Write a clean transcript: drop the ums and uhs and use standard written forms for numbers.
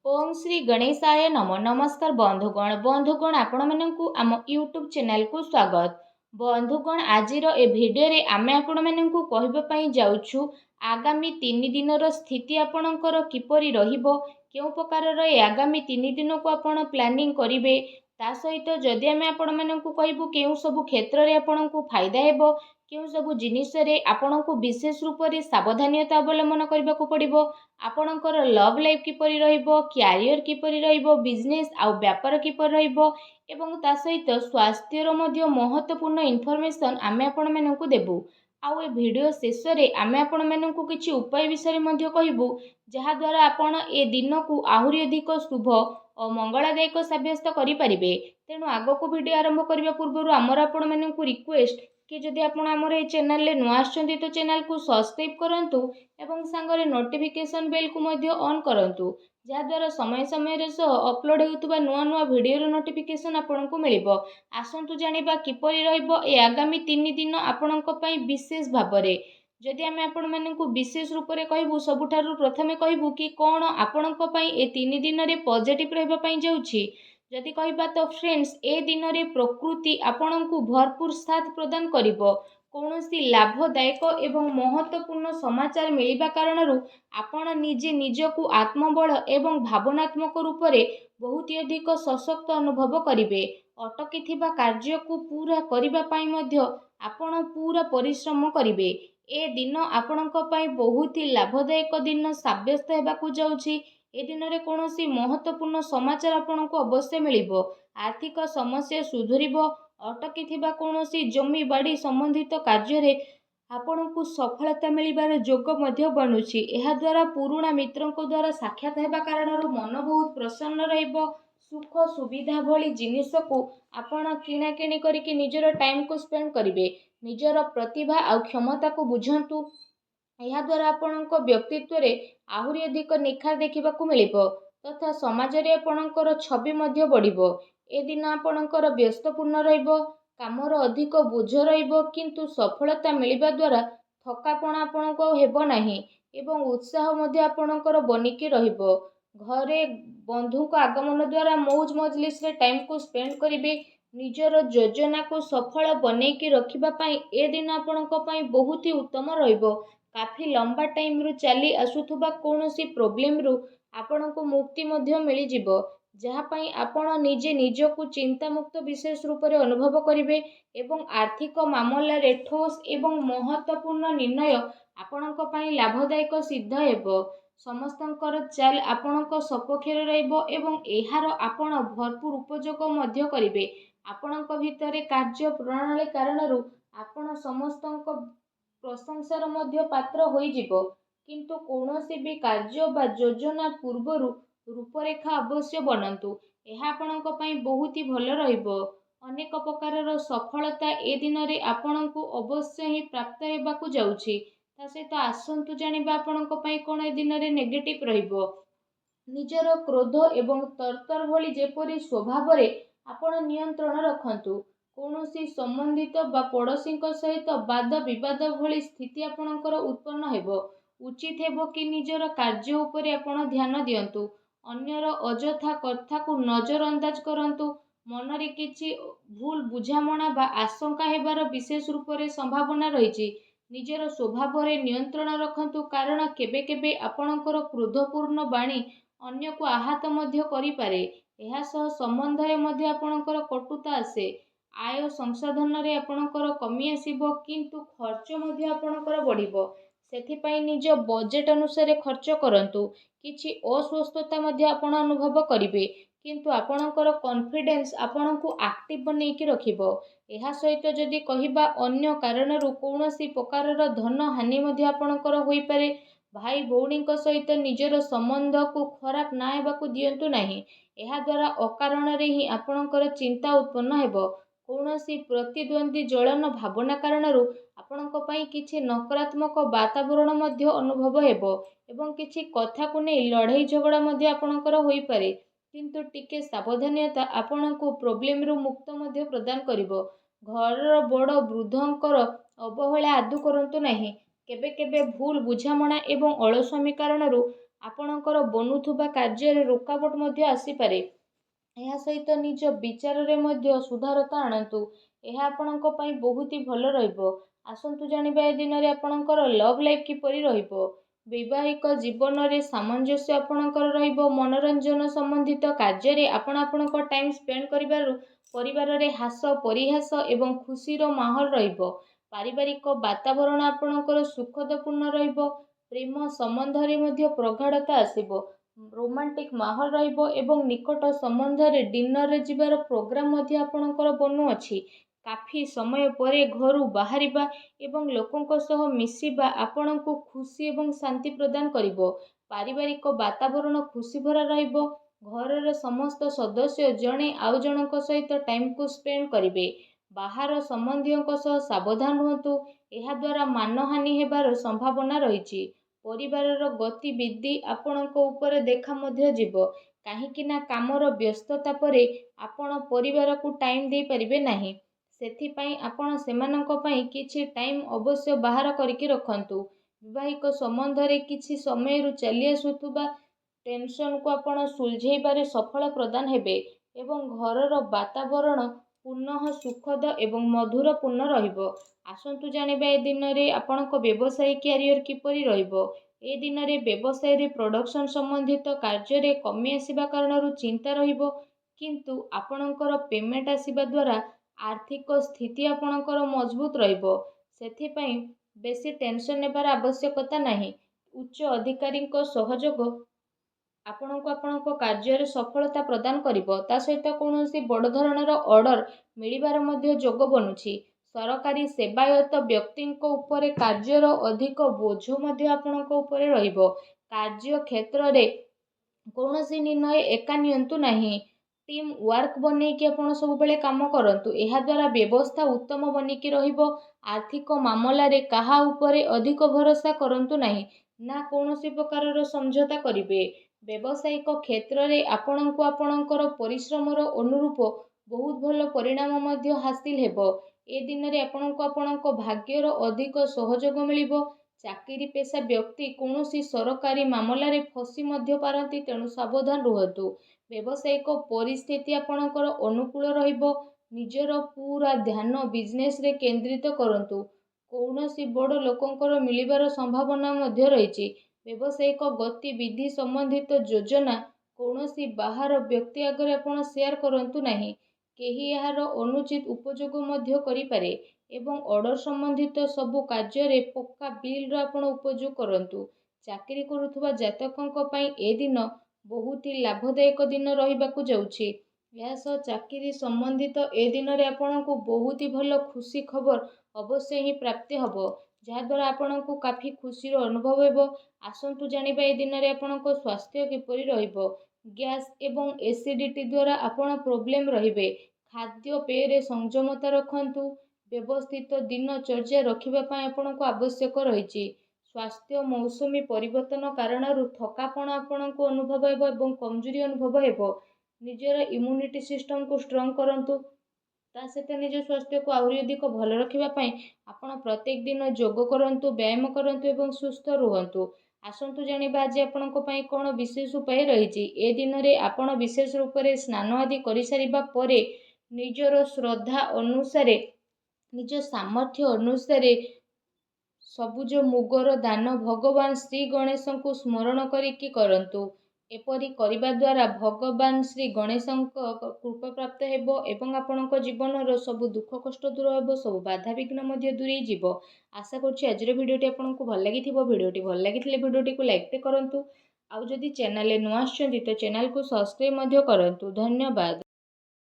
ओम श्री गणेशाय नम नमस्कार बंधुगण आपण मानकु आम यूट्यूब चैनल को स्वागत। बंधुगण आजिर ए भिडियो रे आमे आपण मानकु कहबा पई जाउछु आगामी 3 दिनर स्थिति आपणकर किपरि रहिबो, केउ प्रकार ए आगामी 3 दिन को आपण प्लानिंग करिवे, ता सहित जदि आमे आपण मानकु कहबु केउ सब क्षेत्र रे आपणकु फायदा हेबो, केउ सब जिनिस रे आपणकु विशेष रूप रे सावधानता अवलंबन करबाकू पड़िबो, आपणकर लव लाइफ किपरि रहिबो, क्यारियर किपरि रहिबो, बिजनेस आउ व्यापार किपरि रहिबो एवं ता सहित स्वास्थ्यर मध्य महत्वपूर्ण इनफॉरमेशन आमे आपण मानकु देबु। आउ ए वीडियो शेष रे आमे आपण मानकु किछि उपाय विषय मध्य कहिबु, जहा द्वारा आपण ए दिन को आहुरी अधिक शुभ और मंगलदायक सब्यस्त करि परिबे। तेणु आगो को वीडियो आरंभ करबा पूर्व आमर आपण मानकु रिक्वेस्ट कि जदि आपण आमर ए चैनल ले नुआ आछंती तो चैनल को सब्सक्राइब करंतु एवं सांगरे नोटिफिकेशन बेल को मध्य ऑन करंतु, जहा द्वारा समय समय रे सो अपलोड हेउतबा नुआ नुआ वीडियो रो नोटिफिकेशन आपण को मिलिबो। आसंतु जानिबा किपरि रहइबो ए आगामी 3 दिन आपणक पई विशेष भाबरे। जदि आमे आपण मानकु विशेष रूप रे कहबु, सबुठारु प्रथमे कहबु कि कोन आपणक पई ए 3 दिन रे पॉजिटिव रहबा पई जाउछि। जदि कहबा तो फ्रेंड्स, ए दिन रे प्रकृति आपणकु भरपूर साथ प्रदान करिबो। कौनसी लाभदायक एवं महत्वपूर्ण समाचार मिलिबा कारणरू आपण निजे निजकु आत्मबल एवं भावनात्मक रूप से बहुत अधिक सशक्त अनुभव करिवे। अटकी थिबा कार्य को पूरा करिबा पई मध्य आपण पूरा परिश्रम करिवे। ए दिन आपणक पई बहुत ही लाभदायक दिन साब्यस्त हेबाकू जाउछि। ए दिन रे कौनसी महत्वपूर्ण समाचार आपणको अवश्य मिलिबो। आर्थिक समस्या सुधुरिबो। अटकी थिबा कौनसी जमी बाड़ी संबंधित कार्य रे आपणको सफलता मिलिबार जोग मध्य बनुछि। एहा द्वारा पुराणा मित्रंको द्वारा साक्षात हेबा कारणरू मन बहुत प्रसन्न रहिबो। सुख सुविधा भली जिनिस को आपण किणा किणी करिके निजर टाइम को स्पेंड करिवे। निजर प्रतिभा आ क्षमता को बुझंतु। यह द्वारा आपणको व्यक्तित्व रे आहुरी अधिक निखार देखिबाकू मिलिबो तथा समाज रे आपणकर छवि मध्य बढ़िबो। ए दिन आपणकर व्यस्तपूर्ण रहिबो, कामर अधिक बोझ रहिबो, किंतु सफलता मिलिबा द्वारा थकापण आपणको हेबो नाही एवं उत्साह मध्य आपणकर बनिकी रहिबो। घरे बंधु को आगमन द्वारा मौज मजलिस रे टाइम को स्पेंड करिवे। निजर योजना को सफल बनेकी रखिबा पई ए दिन आपणको पई बहुत ही उत्तम रहिबो। काफी लंबा टाइम रु चली आसुथुबा कौनसी प्रॉब्लम रु आपणको मुक्ति मध्य मिली जिवो, जहा पई आपण निजे निजकु चिंता मुक्त विशेष रूप रे अनुभव करिवे एवं आर्थिक मामला रे ठोस एवं महत्वपूर्ण निर्णय आपणको पई लाभदायक सिद्ध हेबो। समस्तंकर चाल आपणको सपक्षरे रहइबो एवं एहार आपण भरपूर उपयोग मध्य करिवे। आपणको भितरे कार्य प्रणाली कारणरू आपण समस्तंको प्रशंसार मध्य पात्र होई जिवो, किंतु कौनसी भी कार्य बा योजना पूर्वरु रूपरेखा अवश्य बनंतु। एहा आपणको पई बहुत ही भल रहिबो। अनेक प्रकारर सफलता ए दिन रे आपणको अवश्य ही प्राप्त हेबाकू जाउछि। ता सहित आसंतु जानिबा आपणको पई कोन ए दिन रे नेगेटिव रहिबो। निजर क्रोध एवं तरतर भली जेपरि स्वभाव रे आपण नियंत्रण रखंतु। कौनसी संबंधित बा पड़ोसी सहित वाद विवाद भली स्थिति आपणकर उत्पन्न हेबो। उचित हेबो कि निजर कार्य उपरे आपण ध्यान दियंतु। अन्यर अजथा कथा को नजर अंदाज करंतु। मन रे किछि भूल बुझामणा बा आशंका हेबार विशेष रूप रे संभावना रहिछि। निजर स्वभाव रे नियंत्रण रखंतु, कारण केबे केबे आपणकर क्रोधपूर्ण बाणी अन्य को आहत मध्य करि पारे। एहा सह संबंध रे मध्य आपणकर कटुता आसे। आय संसाधन रे आपणकर कमी आसीबो, किंतु खर्च मध्य आपणकर बढ़िबो। सेथिपाई निज बजेट अनुसार खर्च करंतु। किछि अस्वस्थता मध्य आपण अनुभव करिवे, किंतु आपणकर कॉन्फिडेंस आपणको एक्टिव बनेकी रखिबो। एहा सहित जदि कहिबा अन्य कारणरू कौनसी प्रकारर धन हानि मध्य आपणकर होई पारे। भाई भौणी सहित निजर संबंध को खराब ना हेबाकू दियंतु नाही। एहा द्वारा अकारण रे ही आपणकर चिंता उत्पन्न हेबो। कौनसी प्रतिद्वंदी जलन भावना कारणरू आपणको पई किछि नकारात्मक वातावरण मध्य अनुभव हेबो एवं किछि कथा को नै लड़ाई झगड़ा मध्य आपणकर होई पारे, किंतु टिके सावधानता आपणको प्रॉब्लम रु मुक्त मध्य प्रदान करिवो। घर बड़ वृद्धंकर अवहेला आदु करंतु नाही। केबे केबे भूल बुझामणा एवं अलस्वामी कारणरू ଆପଣଙ୍କର ବନୁଥିବା କାର୍ଯ୍ୟରେ ରୋକାବଟ ମଧ୍ୟ ଆସିପାରେ। ଏହା ସହିତ ନିଜ ବିଚାରରେ ମଧ୍ୟ ସୁଧାରତା ଆଣନ୍ତୁ। ଏହା ଆପଣଙ୍କ ପାଇଁ ବହୁତ ହି ଭଲ ରହିବ। ଆସନ୍ତୁ ଜାଣିବା ଏ ଦିନରେ ଆପଣଙ୍କର ଲଭ୍ ଲାଇଫ୍ କିପରି ରହିବ। ବୈବାହିକ ଜୀବନରେ ସାମଞ୍ଜସ୍ୟ ଆପଣଙ୍କର ରହିବ। ମନୋରଞ୍ଜନ ସମ୍ବନ୍ଧିତ କାର୍ଯ୍ୟରେ ଆପଣ ଆପଣଙ୍କ ଟାଇମ୍ ସ୍ପେଣ୍ଡ କରିବାରୁ ପରିବାରରେ ହାସ ପରିହାସ ଏବଂ ଖୁସିର ମାହୋଲ ରହିବ। ପାରିବାରିକ ବାତାବରଣ ଆପଣଙ୍କର ସୁଖଦପୂର୍ଣ୍ଣ ରହିବ। ପ୍ରେମ ସମ୍ବନ୍ଧରେ ମଧ୍ୟ ପ୍ରଗାଢ଼ତା ଆସିବ। ରୋମାଣ୍ଟିକ ମାହୋଲ ରହିବ ଏବଂ ନିକଟ ସମ୍ବନ୍ଧରେ ଡିନରରେ ଯିବାର ପ୍ରୋଗ୍ରାମ ମଧ୍ୟ ଆପଣଙ୍କର ବନୁଅଛି। କାଫି ସମୟ ପରେ ଘରୁ ବାହାରିବା ଏବଂ ଲୋକଙ୍କ ସହ ମିଶିବା ଆପଣଙ୍କୁ ଖୁସି ଏବଂ ଶାନ୍ତି ପ୍ରଦାନ କରିବ। ପାରିବାରିକ ବାତାବରଣ ଖୁସି ଭରା ରହିବ। ଘରର ସମସ୍ତ ସଦସ୍ୟ ଜଣେ ଆଉ ଜଣଙ୍କ ସହିତ ଟାଇମକୁ ସ୍ପେଣ୍ଡ କରିବେ। ବାହାର ସମ୍ବନ୍ଧୀୟଙ୍କ ସହ ସାବଧାନ ରୁହନ୍ତୁ। ଏହାଦ୍ୱାରା ମାନହାନି ହେବାର ସମ୍ଭାବନା ରହିଛି। ପରିବାରର ଗତିବିଧି ଆପଣଙ୍କ ଉପରେ ଦେଖା ମଧ୍ୟ ଯିବ। କାହିଁକି ନା କାମର ବ୍ୟସ୍ତତା ପରେ ଆପଣ ପରିବାରକୁ ଟାଇମ୍ ଦେଇପାରିବେ ନାହିଁ। ସେଥିପାଇଁ ଆପଣ ସେମାନଙ୍କ ପାଇଁ କିଛି ଟାଇମ୍ ଅବଶ୍ୟ ବାହାର କରିକି ରଖନ୍ତୁ। ବୈବାହିକ ସମ୍ବନ୍ଧରେ କିଛି ସମୟରୁ ଚାଲି ଆସୁଥିବା ଟେନସନକୁ ଆପଣ ସୁଲଝେଇବାରେ ସଫଳ ପ୍ରଦାନ ହେବେ ଏବଂ ଘରର ବାତାବରଣ ପୁନଃ ସୁଖଦ ଏବଂ ମଧୁରପୂର୍ଣ୍ଣ ରହିବ। ଆସନ୍ତୁ ଜାଣିବା ଏ ଦିନରେ ଆପଣଙ୍କ ବ୍ୟବସାୟିକ କ୍ୟାରିୟର କିପରି ରହିବ। ଏ ଦିନରେ ବ୍ୟବସାୟରେ ପ୍ରଡକ୍ସନ ସମ୍ବନ୍ଧିତ କାର୍ଯ୍ୟରେ କମି ଆସିବା କାରଣରୁ ଚିନ୍ତା ରହିବ, କିନ୍ତୁ ଆପଣଙ୍କର ପେମେଣ୍ଟ ଆସିବା ଦ୍ୱାରା ଆର୍ଥିକ ସ୍ଥିତି ଆପଣଙ୍କର ମଜବୁତ ରହିବ। ସେଥିପାଇଁ ବେଶୀ ଟେନସନ ନେବାର ଆବଶ୍ୟକତା ନାହିଁ। ଉଚ୍ଚ ଅଧିକାରୀଙ୍କ ସହଯୋଗ ଆପଣଙ୍କୁ ଆପଣଙ୍କ କାର୍ଯ୍ୟରେ ସଫଳତା ପ୍ରଦାନ କରିବ। ତା ସହିତ କୌଣସି ବଡ଼ ଧରଣର ଅର୍ଡର ମିଳିବାର ମଧ୍ୟ ଯୋଗ ବନୁଛି। ସରକାରୀ ସେବାୟତ ବ୍ୟକ୍ତିଙ୍କ ଉପରେ କାର୍ଯ୍ୟର ଅଧିକ ବୋଝ ମଧ୍ୟ ଆପଣଙ୍କ ଉପରେ ରହିବ। କାର୍ଯ୍ୟ କ୍ଷେତ୍ରରେ କୌଣସି ନିର୍ଣ୍ଣୟ ଏକା ନିଅନ୍ତୁ ନାହିଁ। ଟିମ୍ ୱାର୍କ ବନେଇକି ଆପଣ ସବୁବେଳେ କାମ କରନ୍ତୁ। ଏହାଦ୍ୱାରା ବ୍ୟବସ୍ଥା ଉତ୍ତମ ବନିକି ରହିବ। ଆର୍ଥିକ ମାମଲାରେ କାହା ଉପରେ ଅଧିକ ଭରସା କରନ୍ତୁ ନାହିଁ, ନା କୌଣସି ପ୍ରକାରର ସମଝୋତା କରିବେ। ବ୍ୟବସାୟିକ କ୍ଷେତ୍ରରେ ଆପଣଙ୍କୁ ଆପଣଙ୍କର ପରିଶ୍ରମର ଅନୁରୂପ ବହୁତ ଭଲ ପରିଣାମ ମଧ୍ୟ ହାସିଲ ହେବ। ଏ ଦିନରେ ଆପଣଙ୍କୁ ଆପଣଙ୍କ ଭାଗ୍ୟର ଅଧିକ ସହଯୋଗ ମିଳିବ। ଚାକିରି ପେଶା ବ୍ୟକ୍ତି କୌଣସି ସରକାରୀ ମାମଲାରେ ଫସି ମଧ୍ୟ ପାରନ୍ତି, ତେଣୁ ସାବଧାନ ରୁହନ୍ତୁ। ବ୍ୟବସାୟିକ ପରିସ୍ଥିତି ଆପଣଙ୍କର ଅନୁକୂଳ ରହିବ। ନିଜର ପୁରା ଧ୍ୟାନ ବିଜନେସରେ କେନ୍ଦ୍ରିତ କରନ୍ତୁ। କୌଣସି ବଡ଼ ଲୋକଙ୍କର ମିଳିବାର ସମ୍ଭାବନା ମଧ୍ୟ ରହିଛି। ବ୍ୟବସାୟିକ ଗତିବିଧି ସମ୍ବନ୍ଧିତ ଯୋଜନା କୌଣସି ବାହାର ବ୍ୟକ୍ତି ଆଗରେ ଆପଣ ସେୟାର କରନ୍ତୁ ନାହିଁ। କେହି ଏହାର ଅନୁଚିତ ଉପଯୋଗ ମଧ୍ୟ କରିପାରେ ଏବଂ ଅର୍ଡର ସମ୍ବନ୍ଧିତ ସବୁ କାର୍ଯ୍ୟରେ ପକ୍କା ବିଲ୍ର ଆପଣ ଉପଯୋଗ କରନ୍ତୁ। ଚାକିରି କରୁଥିବା ଜାତକଙ୍କ ପାଇଁ ଏ ଦିନ ବହୁତ ହି ଲାଭଦାୟକ ଦିନ ରହିବାକୁ ଯାଉଛି। ଏହା ସହ ଚାକିରି ସମ୍ବନ୍ଧିତ ଏ ଦିନରେ ଆପଣଙ୍କୁ ବହୁତ ହି ଭଲ ଖୁସି ଖବର ଅବଶ୍ୟ ହିଁ ପ୍ରାପ୍ତି ହେବ, ଯାହାଦ୍ୱାରା ଆପଣଙ୍କୁ କାଫି ଖୁସିର ଅନୁଭବ ହେବ। ଆସନ୍ତୁ ଜାଣିବା ଏ ଦିନରେ ଆପଣଙ୍କ ସ୍ୱାସ୍ଥ୍ୟ କିପରି ରହିବ। ଗ୍ୟାସ୍ ଏବଂ ଏସିଡିଟି ଦ୍ୱାରା ଆପଣ ପ୍ରୋବ୍ଲେମ ରହିବେ। ଖାଦ୍ୟପେୟରେ ସଂଯମତା ରଖନ୍ତୁ। ବ୍ୟବସ୍ଥିତ ଦିନଚର୍ଯ୍ୟା ରଖିବା ପାଇଁ ଆପଣଙ୍କୁ ଆବଶ୍ୟକ ରହିଛି। ସ୍ୱାସ୍ଥ୍ୟ ମୌସୁମୀ ପରିବର୍ତ୍ତନ କାରଣରୁ ଥକାପଣ ଆପଣଙ୍କୁ ଅନୁଭବ ହେବ ଏବଂ କମଜୋରି ଅନୁଭବ ହେବ। ନିଜର ଇମ୍ୟୁନିଟି ସିଷ୍ଟମକୁ ଷ୍ଟ୍ରଙ୍ଗ କରନ୍ତୁ। ତା ସହିତ ନିଜ ସ୍ୱାସ୍ଥ୍ୟକୁ ଆହୁରି ଅଧିକ ଭଲ ରଖିବା ପାଇଁ ଆପଣ ପ୍ରତ୍ୟେକ ଦିନ ଯୋଗ କରନ୍ତୁ, ବ୍ୟାୟାମ କରନ୍ତୁ ଏବଂ ସୁସ୍ଥ ରୁହନ୍ତୁ। ଆସନ୍ତୁ ଜାଣିବା ଆଜି ଆପଣଙ୍କ ପାଇଁ କ'ଣ ବିଶେଷ ଉପାୟ ରହିଛି। ଏ ଦିନରେ ଆପଣ ବିଶେଷ ରୂପରେ ସ୍ନାନ ଆଦି କରିସାରିବା ପରେ ନିଜର ଶ୍ରଦ୍ଧା ଅନୁସାରେ, ନିଜ ସାମର୍ଥ୍ୟ ଅନୁସାରେ ସବୁଜ ମୁଗର ଦାନ ଭଗବାନ ଶ୍ରୀ ଗଣେଶଙ୍କୁ ସ୍ମରଣ କରିକି କରନ୍ତୁ। ଏପରି କରିବା ଦ୍ୱାରା ଭଗବାନ ଶ୍ରୀ ଗଣେଶଙ୍କ କୃପା ପ୍ରାପ୍ତ ହେବ ଏବଂ ଆପଣଙ୍କ ଜୀବନର ସବୁ ଦୁଃଖ କଷ୍ଟ ଦୂର ହେବ, ସବୁ ବାଧାବିଘ୍ନ ମଧ୍ୟ ଦୂରେଇ ଯିବ। ଆଶା କରୁଛି ଆଜିର ଭିଡ଼ିଓଟି ଆପଣଙ୍କୁ ଭଲ ଲାଗିଥିବ। ଭିଡ଼ିଓଟି ଭଲ ଲାଗିଥିଲେ ଭିଡ଼ିଓଟିକୁ ଲାଇକ୍ କରନ୍ତୁ। ଆଉ ଯଦି ଚ୍ୟାନେଲରେ ନୂଆ ଆସିଛନ୍ତି ତ ଚ୍ୟାନେଲକୁ ସବସ୍କ୍ରାଇବ୍ ମଧ୍ୟ କରନ୍ତୁ। ଧନ୍ୟବାଦ।